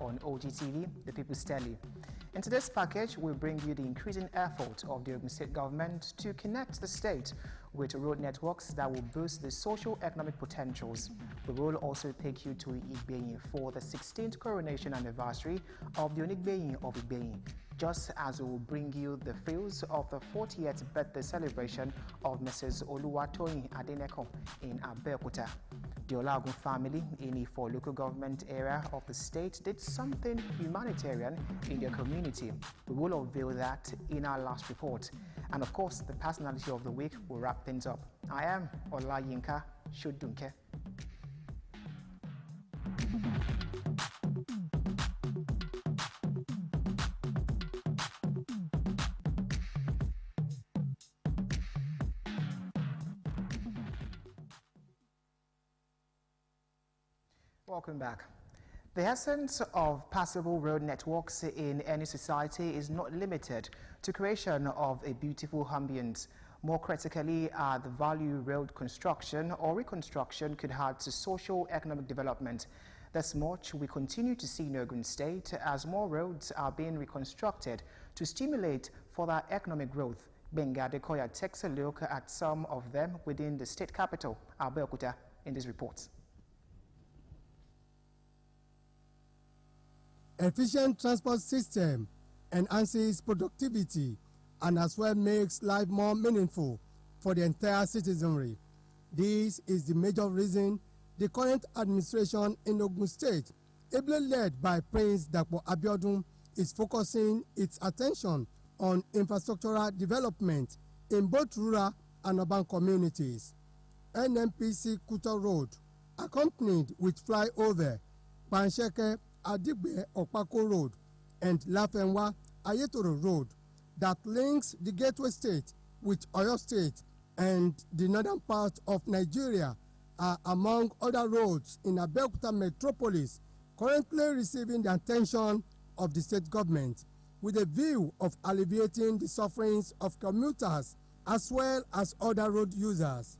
on Ogtv, the People's Telly. In today's package, we'll bring you the increasing effort of the Ogun State government to connect the state with road networks that will boost the socio-economic potentials. We will also take you to Igbo for the 16th coronation anniversary of the Onigbeyin of Igbo, just as we will bring you the feels of the 40th birthday celebration of Mrs. Oluwatoyin Adeneko in Abeokuta. The Olagun family in Ifo local government area of the state did something humanitarian in their community. We will unveil that in our last report. And of course, the personality of the week will wrap things up. I am Olayinka Shudunke. Welcome back. The essence of passable road networks in any society is not limited to creation of a beautiful ambience. More critically, the value road construction or reconstruction could add to socio-economic development. This much we continue to see in Ogun State as more roads are being reconstructed to stimulate further economic growth. Benga Dekoya takes a look at some of them within the state capital, Abeokuta, in this report. Efficient transport system enhances productivity and as well makes life more meaningful for the entire citizenry. This is the major reason the current administration in Ogun State, ably led by Prince Dapo Abiodun, is focusing its attention on infrastructural development in both rural and urban communities. NMPC Kuta Road, accompanied with flyover, Pansheke Adigbe Okpako Road and Lafenwa Ayetoro Road that links the Gateway State with Oyo State and the northern part of Nigeria are among other roads in Abeokuta metropolis currently receiving the attention of the state government with a view of alleviating the sufferings of commuters as well as other road users.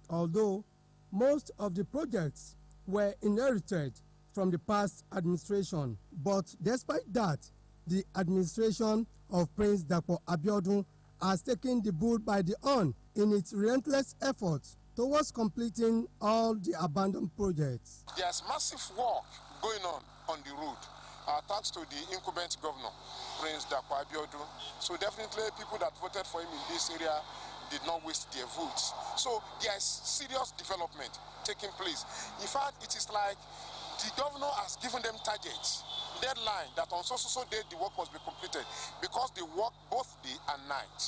Although most of the projects were inherited from the past administration, but despite that, the administration of Prince Dapo Abiodun has taken the bull by the horn in its relentless efforts towards completing all the abandoned projects. There's massive work going on the road, thanks to the incumbent governor, Prince Dapo Abiodun. So definitely people that voted for him in this area did not waste their votes. So there is serious development taking place. In fact, it is like the governor has given them targets, deadline that on so day the work must be completed because they work both day and night.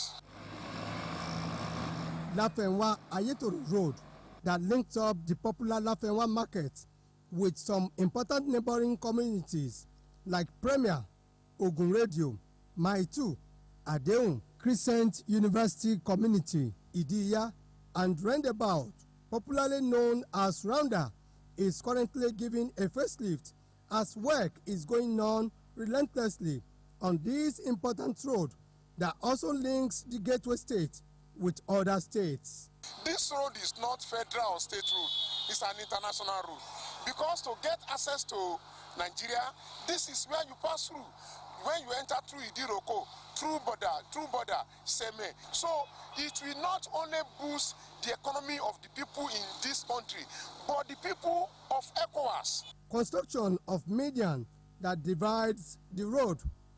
Lafenwa Ayetoro Road that links up the popular Lafenwa market with some important neighboring communities like Premier, Ogun Radio, Maitu, Adeun, Crescent University Community, Idiya, and Roundabout, popularly known as Rounder, is currently giving a facelift as work is going on relentlessly on this important road that also links the Gateway State with other states. This road is not federal or state road, it's an international road. Because to get access to Nigeria, this is where you pass through. When you enter through Idiroko, through border, Seme. So it will not only boost the economy of the people in this country, but the people of ECOWAS. Construction of median that divides the road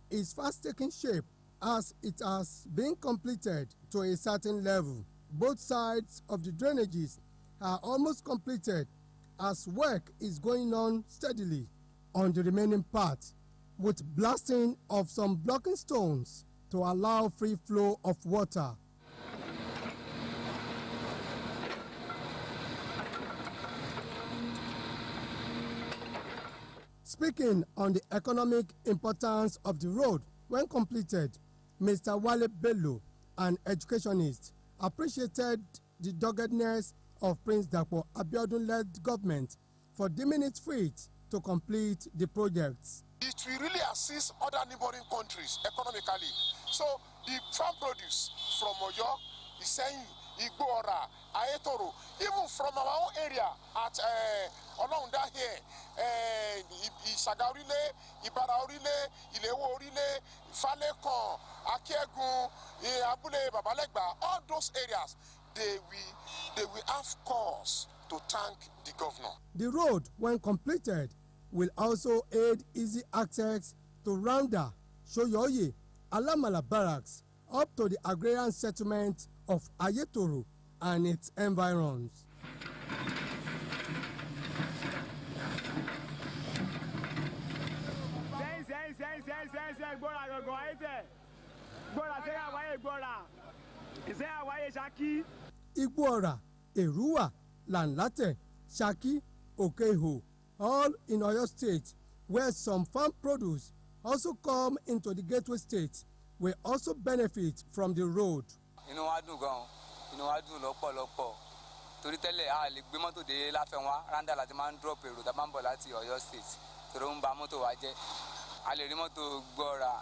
is fast taking shape as it has been completed to a certain level. Both sides of the drainages are almost completed as work is going on steadily on the remaining part, with blasting of some blocking stones to allow free flow of water. Speaking on the economic importance of the road when completed, Mr. Wale Bello, an educationist, appreciated the doggedness of Prince Dapo Abiodun-led government for deeming it fit to complete the projects. It will really assist other neighboring countries economically. So the farm produce from Oyo, Iseyin, Igbo, Ayetoro, even from our own area at along that here, Isaga Orile, Ibara Orile, Ilewo Orile, Falekon, Akiegun, Abule, Babalegba, all those areas, they will have cause to thank the governor. The road, when completed, will also aid easy access to Randa, Shoyoye, Alamala Barracks, up to the agrarian settlement of Ayetoro and its environs. Igbo, Erua, Lanlate, Shaki, Okeho, all in Oyo State, where some farm produce also come into the gateway state, will also benefit from the road. Torí tẹ́lẹ̀ a lè gbé mọ́tò dé Láfẹnwá Randa láti máa ń drop èrò tá a máa ń bọ̀ láti Ọ̀yọ́ state torí ó ń ba mọ́tò wa jẹ́ a lè rí mọ́tò Gbọ́ra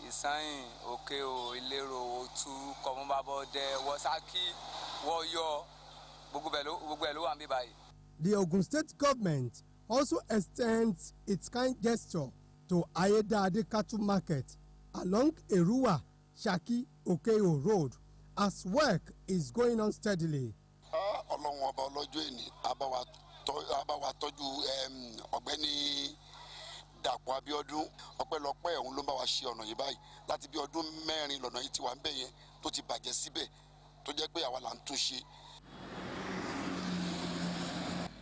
Ìsanyìn Òkè-Ò Ìlérò Òtú Kọ̀mọ́bábọ́dẹ Wọ́sákì Wọ́yọ́ gbogbo ẹ̀ ló wà níbí báyìí. The Ogun State government also extends its kind gesture to Ayédáadé Cattle Market along Erua Shaki Òkè-Ò road as work is going on steadily. Ọlọ́run ọba ọlọ́jọ́ èní abáwa tọ́jú ọ̀gbẹ́ni Dàpọ̀ Abíọ́dún ọpẹ́lọpẹ́ òun ló ń bá wa ṣe ọ̀nà yìí báyìí láti bí ọdún 4 lọ́nà yìí ti wà ń bẹ̀ yẹn tó ti bàjẹ́ síbẹ̀ tó jẹ́ pé àwa là ń tún ṣe.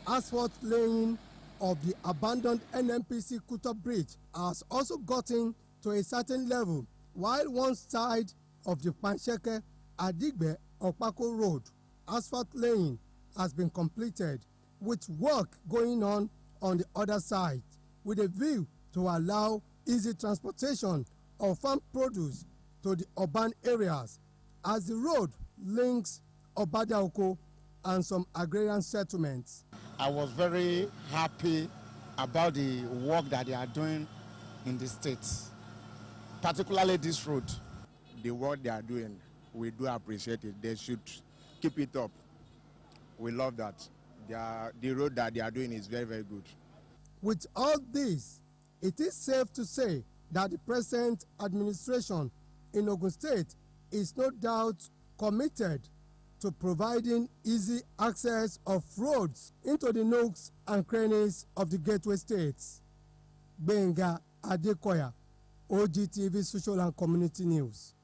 Asphalt laying of the abandoned NNPC Kuto Bridge has also gotten to a certain level, while one side of the Pansheke Adigbe Opako Road asphalt laying has been completed, with work going on the other side, with a view to allow easy transportation of farm produce to the urban areas, as the road links Obadaoko and some agrarian settlements. I was very happy about the work that they are doing in the states, particularly this road. The work they are doing, we do appreciate it. They should keep it up. We love that. The road that they are doing is very, very good. With all this, it is safe to say that the present administration in Ogun State is no doubt committed to providing easy access of roads into the nooks and crannies of the gateway states. Benga Adekoya, Ogtv Social and Community News.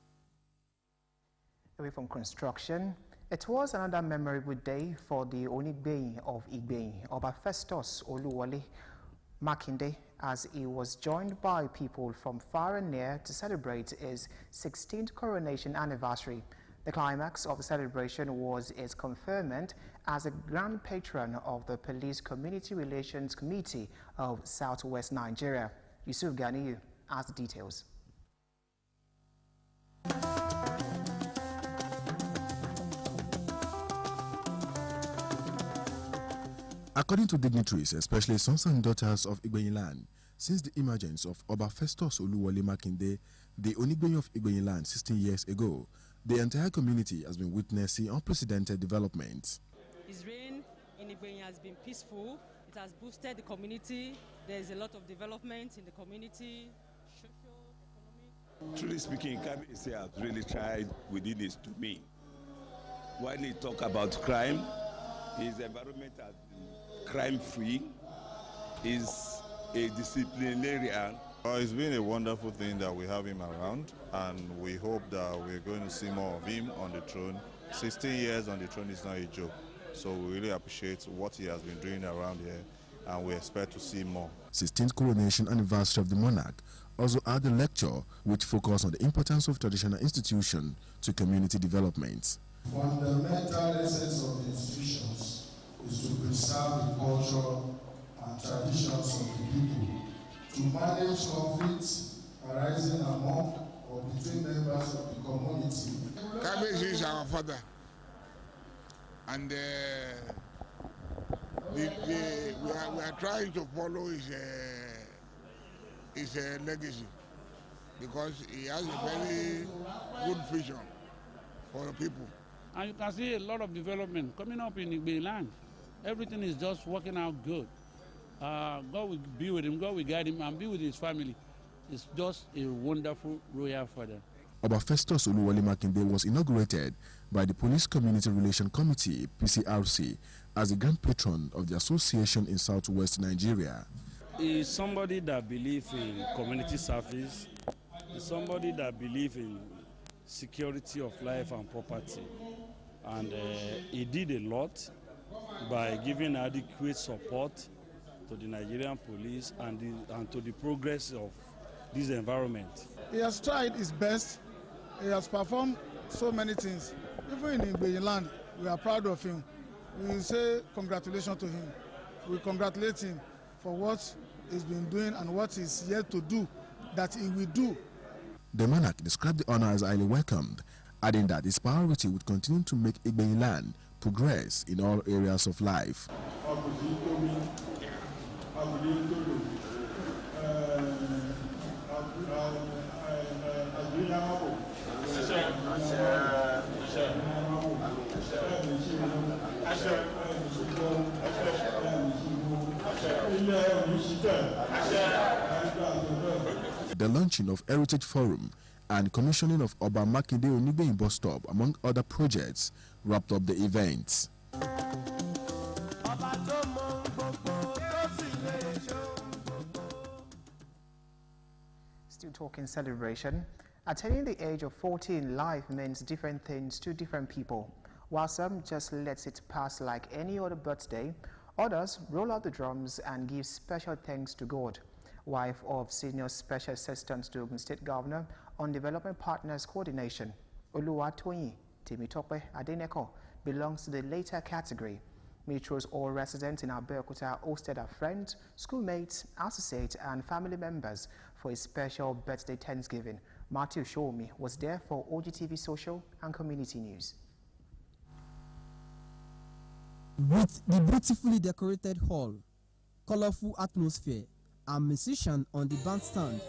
Away from construction, it was another memorable day for the Onigbeyin of Igbeyin, Oba Festus Oluwole Makinde, as he was joined by people from far and near to celebrate his 16th coronation anniversary. The climax of the celebration was his conferment as a Grand Patron of the Police Community Relations Committee of Southwest Nigeria. Yusuf Ganiyu has the details. According to dignitaries, especially sons and daughters of Igbeyin land, since the emergence of Oba Festus Oluwole Makinde, the Onigbeyin of Igbeyin land 16 years ago, the entire community has been witnessing unprecedented developments. His reign in Igbeyin has been peaceful. It has boosted the community. There's a lot of development in the community, socio-economic. Truly speaking, Kabiyesi has really tried within his domain. When he talk about crime, his environment has been crime-free, is a disciplinarian. It's been a wonderful thing that we have him around, and we hope that we're going to see more of him on the throne. 16 years on the throne is not a joke, so we really appreciate what he has been doing around here, and we expect to see more. 16th coronation anniversary of the monarch also had a lecture which focused on the importance of traditional institution to community development. Fundamental essence of the institutions is to preserve the culture and traditions of the people, to manage conflicts arising among or between members of the community. Kabiyesi is our father, and we are trying to follow his legacy. because he has a very good vision for the people. And you can see a lot of development coming up in Igbo land. Everything is just working out good. God will be with him, God will guide him, and be with his family. It's just a wonderful royal father. Oba Festus Oluwole Makinde was inaugurated by the Police Community Relation Committee, PCRC, as the Grand Patron of the association in southwest Nigeria. He is somebody that believes in community service. He's somebody that believes in security of life and property. And he did a lot by giving adequate support to the Nigerian police and to the progress of this environment. He has tried his best. He has performed so many things. Even in Igbo land, we are proud of him. We say congratulations to him. We congratulate him for what he's been doing and what he's yet to do, that he will do. The monarch described the honor as highly welcomed, adding that his priority would continue to make Igbo land progress in all areas of life. The launching of Heritage Forum and commissioning of Oba Makinde Onigbeyin bus stop, among other projects, wrapped up the event. Still talking celebration. Attaining the age of 40 in life means different things to different people. While some just lets it pass like any other birthday, others roll out the drums and give special thanks to God. Wife of Senior Special Assistant to Ogun State Governor on Development Partners Coordination, Oluwatoyin Temitope Adeneko, belongs to the later category. Metro's all residents in Abeokuta hosted our friends, schoolmates, associates and family members for a special birthday Thanksgiving. Matthew Shomi was there for Ogtv Social and Community News. With the beautifully decorated hall, colorful atmosphere, and musician on the bandstand,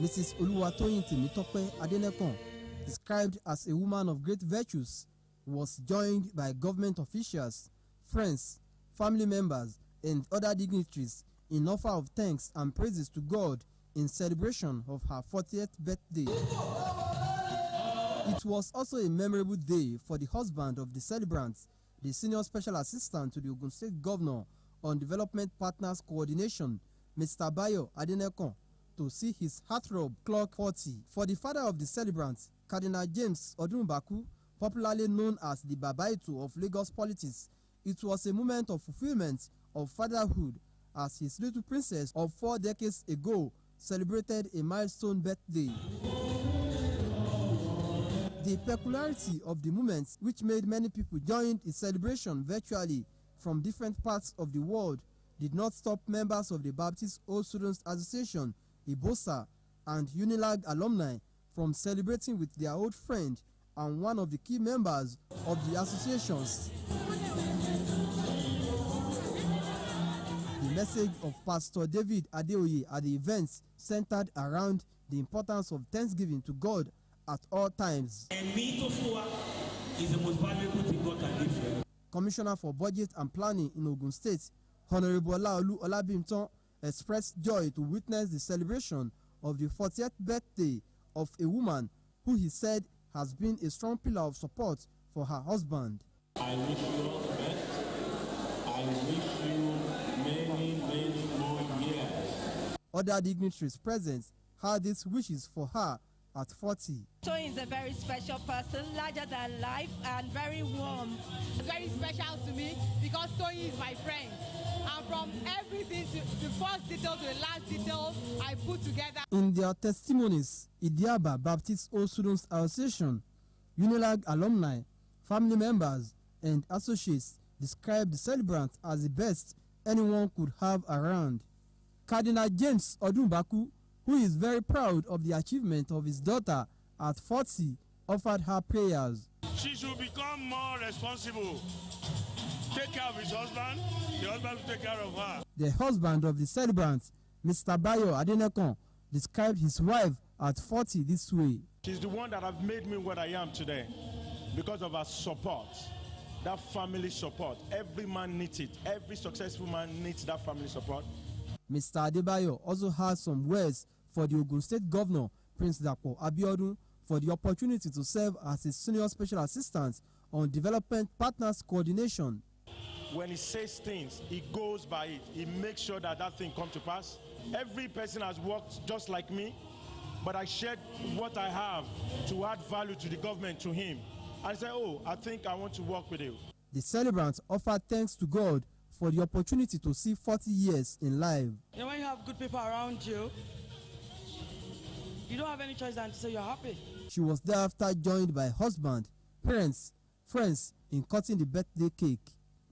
Mrs. Oluwatoyin Temitope Adeneko, described as a woman of great virtues, was joined by government officials, friends, family members, and other dignitaries in offer of thanks and praises to God in celebration of her 40th birthday. It was also a memorable day for the husband of the celebrants, the Senior Special Assistant to the Ogun State Governor on Development Partners Coordination, Mr. Bayo Adeneko, to see his heartthrob clock 40. For the father of the celebrants, Cardinal James Odunbaku, popularly known as the Babaitu of Lagos politics, it was a moment of fulfillment of fatherhood as his little princess of 4 decades ago celebrated a milestone birthday. The peculiarity of the moment, which made many people join the celebration virtually from different parts of the world, did not stop members of the Baptist Old Students Association, IBOSA, and UNILAG alumni from celebrating with their old friend and one of the key members of the associations. The message of Pastor David Adeoye at the event centered around the importance of thanksgiving to God at all times. Is the most valuable thing God can give you. Commissioner for Budget and Planning in Ogun State, Honorable Olaolu Olabimton, expressed joy to witness the celebration of the 40th birthday of a woman who he said has been a strong pillar of support for her husband. I wish you all the best. I wish you many, many more years. Other dignitaries present had these wishes for her at 40. Toyin is a very special person, larger than life and very warm. Very special to me because Toyin is my friend. And from everything to the first detail to the last detail, I put together. In their testimonies, Idiaba Baptist Old Students Association, UNILAG alumni, family members, and associates described the celebrant as the best anyone could have around. Cardinal James Odunbaku, who is very proud of the achievement of his daughter at 40, offered her prayers. She should become more responsible. Take care of his husband, the husband will take care of her. The husband of the celebrant, Mr. Bayo Adeneko, described his wife at 40 this way. She's the one that have made me what I am today because of her support, that family support. Every man needs it. Every successful man needs that family support. Mr. Adebayo also has some words for the Ogun State Governor, Prince Dapo Abiodun, for the opportunity to serve as a senior special assistant on development partners coordination. When he says things, he goes by it. He makes sure that that thing comes to pass. Every person has worked just like me, but I shared what I have to add value to the government, to him. I said, oh, I think I want to work with you. The celebrants offered thanks to God for the opportunity to see 40 years in life. You know, when you have good people around you, you don't have any choice than to say you're happy. She was thereafter joined by husband, parents, friends in cutting the birthday cake.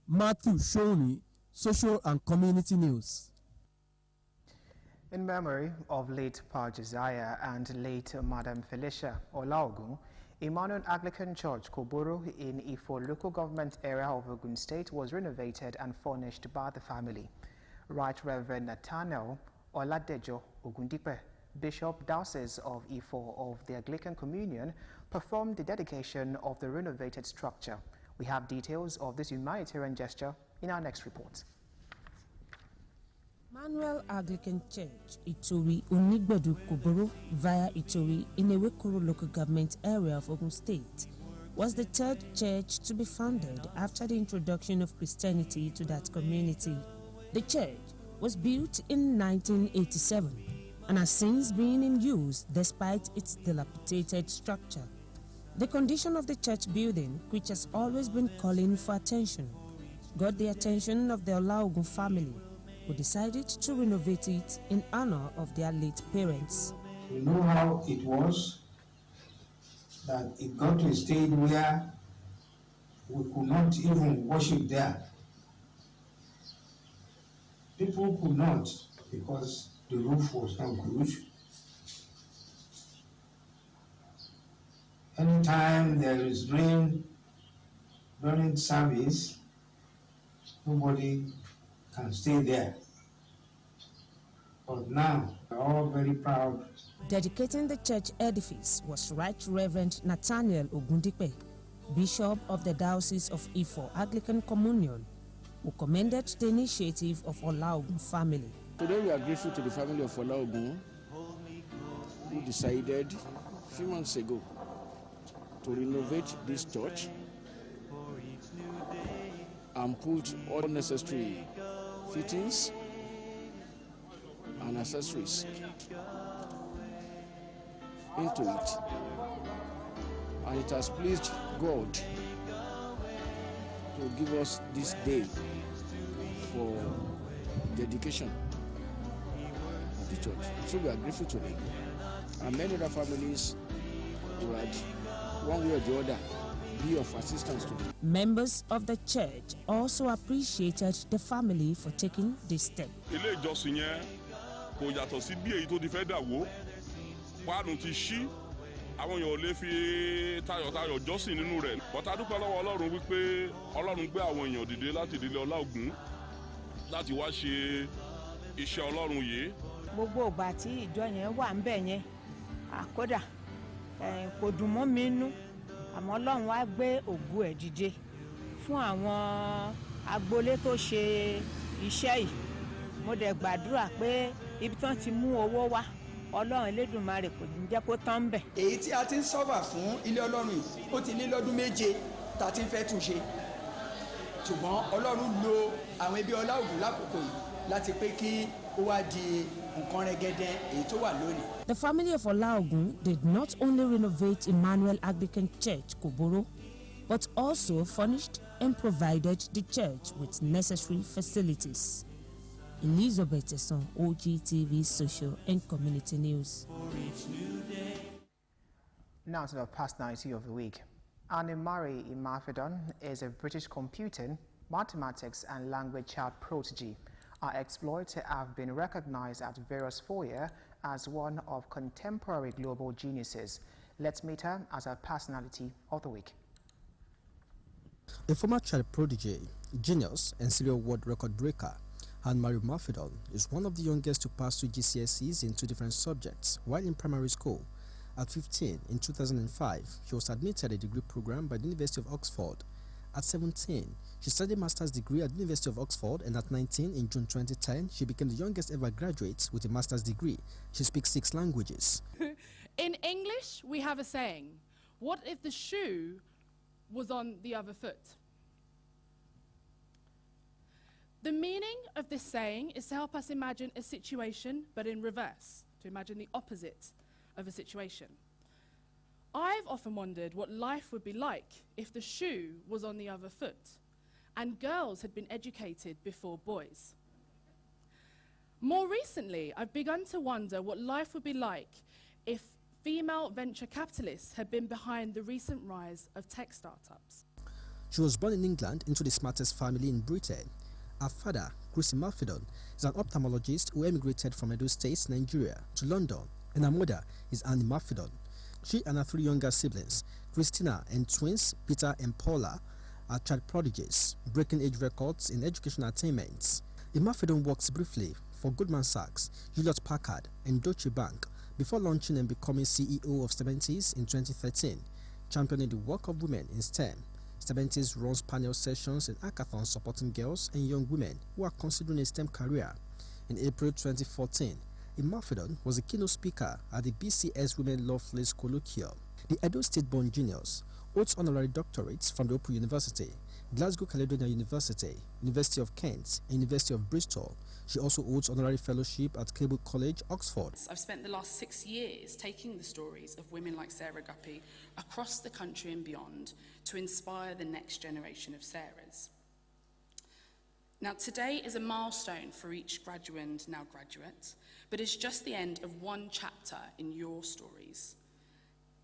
Matthew Shoni, Social and Community News. In memory of late Pa Josiah and late Madam Felicia Olaogun, Emmanuel Anglican Church Koboro in Ifo local government area of Ogun State was renovated and furnished by the family. Right Reverend Nathaniel Oladejo Ogundipe, Bishop Diocese of Ifo of the Anglican Communion, performed the dedication of the renovated structure. We have details of this humanitarian gesture in our next report. Emmanuel Anglican Church, Itori Onigbedu Koboro via Itori in Ewekoro local government area of Ogun State, was the third church to be founded after the introduction of Christianity to that community. The church was built in 1987 and has since been in use despite its dilapidated structure. The condition of the church building, which has always been calling for attention, got the attention of the Olaogun family, who decided to renovate it in honor of their late parents. We know how it was, that it got to a stage where we could not even worship there. People could not, because the roof was not good. Anytime there is rain during service, nobody can stay there. But now, we're all very proud. Dedicating the church edifice was Right Reverend Nathaniel Ogundipe, Bishop of the Diocese of Ifo Anglican Communion, who commended the initiative of Olaogun family. Today we are grateful to the family of Olaogun, who decided a few months ago to renovate this church and put all necessary fittings and accessories into it. And it has pleased God to give us this day for dedication of the church. So we are grateful to them. And many other families who had, one way or the other, be of assistance to them. Members of the church also appreciated the family for taking this step. Ilé ìjọsìn yẹn kò yàtọ̀ sí bí èyí tó ti fẹ́ dà wó. Páànù ti ṣí, àwọn èèyàn ò lè fi tayọ̀tayọ̀ jọ́sìn nínú rẹ̀. Bọ́tà dúpẹ́ lọ́wọ́ Ọlọ́run wípé Ọlọ́run gbé àwọn èèyàn dìde láti ìdílé Ọláògún láti wá ṣe iṣẹ́ Ọlọ́run yìí. Gbogbo ìgbà tí ìjọ yẹn wà ń bẹ̀ yẹn, àkódà kò dùn mọ́ mi nú. Àmọ́ Ọlọ́run wá gbé ògo ẹ̀ dìde fún àwọn agboolé tó ṣe iṣẹ́ yìí. Mo dẹ̀ gbàdúrà pé ibi tí wọ́n ti mú owó wá, Ọlọ́run Elédùmarè kò ní jẹ́ kó tán bẹ̀. Èyí tí a ti ń sọ́fà fún ilé Ọlọ́run yìí, ó ti lé lọ́dún 7 tá a ti ń fẹ́ tún ṣe. Ṣùgbọ́n Ọlọ́run lo àwọn ẹbí Ọláògùn lákòókò yìí láti pé kí ó wá di nǹkan rẹ̀gẹ̀dẹ̀ èyí tó wà lónìí. The family of Olaogun did not only renovate Emmanuel Anglican Church Koboro, but also furnished and provided the church with necessary facilities. Elizabeth Esson, Ogtv Social and Community News. Now to the personality of the week. Anne-Marie Imafidon is a British computing, mathematics and language child prodigy. Her exploits have been recognized at various fora as one of contemporary global geniuses. Let's meet her as her personality of the week. A former child prodigy, genius and serial world record breaker, Anne-Marie Mafidon is one of the youngest to pass through GCSEs in 2 different subjects while in primary school. At 15, in 2005, she was admitted a degree program by the University of Oxford. At 17, she studied a master's degree at the University of Oxford, and at 19, in June 2010, she became the youngest ever graduate with a master's degree. She speaks 6 languages. In English, we have a saying, what if the shoe was on the other foot? The meaning of this saying is to help us imagine a situation, but in reverse, to imagine the opposite of a situation. I've often wondered what life would be like if the shoe was on the other foot and girls had been educated before boys. More recently, I've begun to wonder what life would be like if female venture capitalists had been behind the recent rise of tech startups. She was born in England into the smartest family in Britain. Her father, Chrissy Mafidon, is an ophthalmologist who emigrated from Edo State, Nigeria, to London, and her mother is Annie Mafidon. She and her 3 younger siblings, Christina and twins Peter and Paula, are child prodigies, breaking age records in educational attainments. Mafidon worked briefly for Goldman Sachs, Hewlett-Packard, and Deutsche Bank before launching and becoming CEO of Stebentis in 2013, championing the work of women in STEM. Stebentis runs panel sessions and hackathons supporting girls and young women who are considering a STEM career. In April 2014, Mafidon was a keynote speaker at the BCS Women Lovelace Colloquium. The Edo State-born genius holds honorary doctorates from the Open University, Glasgow Caledonian University, University of Kent, and University of Bristol. She also holds honorary fellowship at Cable College, Oxford. I've spent the last 6 years taking the stories of women like Sarah Guppy across the country and beyond to inspire the next generation of Sarahs. Now, today is a milestone for each graduate and now graduate, but it's just the end of one chapter in your stories.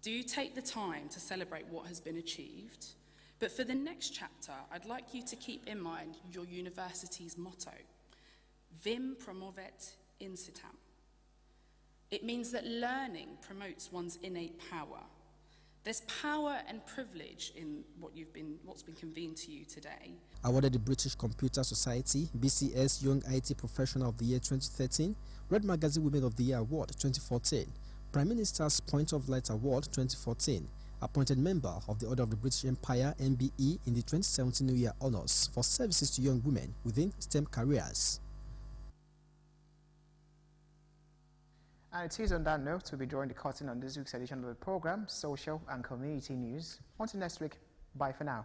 Do take the time to celebrate what has been achieved, but for the next chapter, I'd like you to keep in mind your university's motto, Vim promovet incitam. It means that learning promotes one's innate power. There's power and privilege in what's been convened to you today. Awarded the British Computer Society BCS Young IT Professional of the Year 2013, Red Magazine Women of the Year Award 2014, Prime Minister's Point of Light Award 2014, appointed member of the Order of the British Empire MBE in the 2017 New Year Honours for services to young women within STEM careers. And it is on that note we'll be drawing the curtain on this week's edition of the program, Social and Community News. Until next week, bye for now.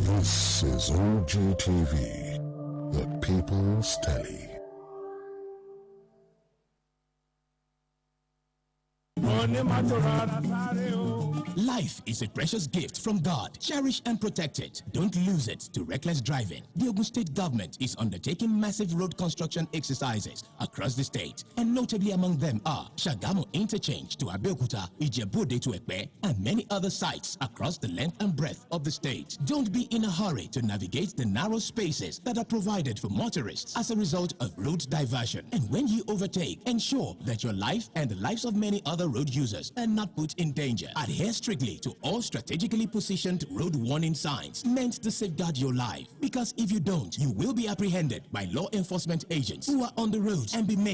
This is Ogtv, the People's Telly. Life is a precious gift from God. Cherish and protect it. Don't lose it to reckless driving. The Ogun State government is undertaking massive road construction exercises across the state, and notably among them are Shagamu Interchange to Abeokuta, Ijebu-Ode to Ekpe, and many other sites across the length and breadth of the state. Don't be in a hurry to navigate the narrow spaces that are provided for motorists as a result of road diversion. And when you overtake, ensure that your life and the lives of many other road users are not put in danger. Adhere strictly to all strategically positioned road warning signs meant to safeguard your life, because if you don't, you will be apprehended by law enforcement agents who are on the roads and be made